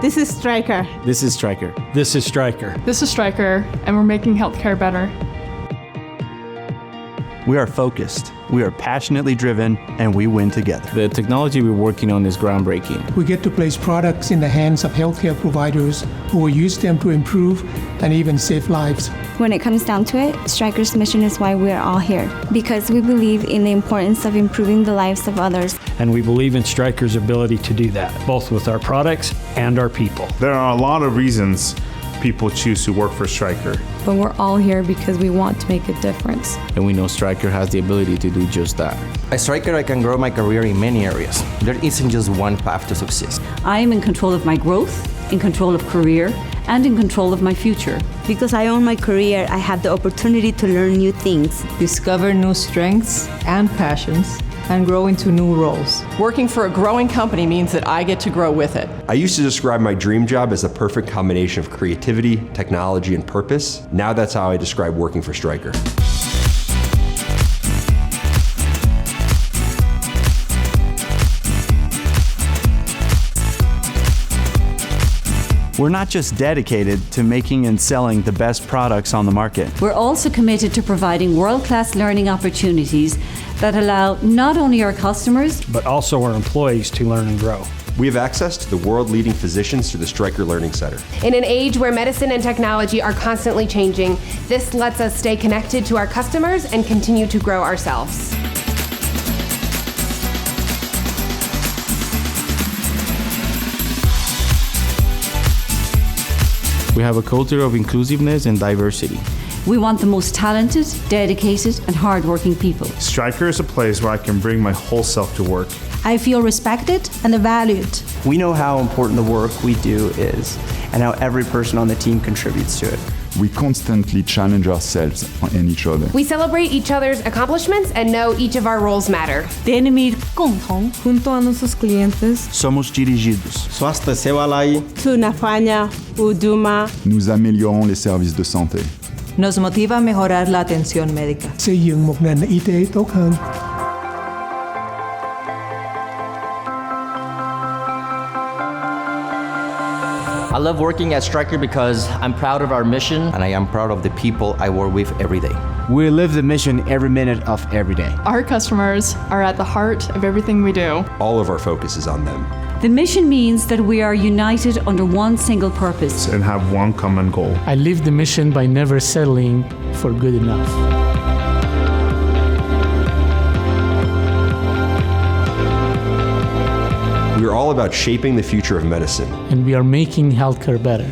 This is Stryker. This is Stryker. This is Stryker. This is Stryker, and we're making healthcare better. We are focused, we are passionately driven, and we win together. The technology we're working on is groundbreaking. We get to place products in the hands of healthcare providers who will use them to improve and even save lives. When it comes down to it, Stryker's mission is why we're all here, because we believe in the importance of improving the lives of others. And we believe in Stryker's ability to do that, both with our products and our people. There are a lot of reasons people choose to work for Stryker. But we're all here because we want to make a difference. And we know Stryker has the ability to do just that. At Stryker, I can grow my career in many areas. There isn't just one path to success. I am in control of my growth, in control of career, and in control of my future. Because I own my career, I have the opportunity to learn new things, discover new strengths and passions, and grow into new roles. Working for a growing company means that I get to grow with it. I used to describe my dream job as the perfect combination of creativity, technology, and purpose. Now that's how I describe working for Stryker. We're not just dedicated to making and selling the best products on the market. We're also committed to providing world-class learning opportunities that allow not only our customers, but also our employees to learn and grow. We have access to the world-leading physicians through the Stryker Learning Center. In an age where medicine and technology are constantly changing, this lets us stay connected to our customers and continue to grow ourselves. We have a culture of inclusiveness and diversity. We want the most talented, dedicated, and hardworking people. Stryker is a place where I can bring my whole self to work. I feel respected and valued. We know how important the work we do is and how every person on the team contributes to it. We constantly challenge ourselves and each other. We celebrate each other's accomplishments and know each of our roles matter. Junto a nuestros clientes. Somos dirigidos. Tunafanya huduma. Nous améliorons les services de santé. Nos motiva a mejorar la atención médica. Xây dựng một nền y tế tốt hơn. I love working at Stryker because I'm proud of our mission and I am proud of the people I work with every day. We live the mission every minute of every day. Our customers are at the heart of everything we do. All of our focus is on them. The mission means that we are united under one single purpose. And have one common goal. I live the mission by never settling for good enough. We are all about shaping the future of medicine. And we are making healthcare better.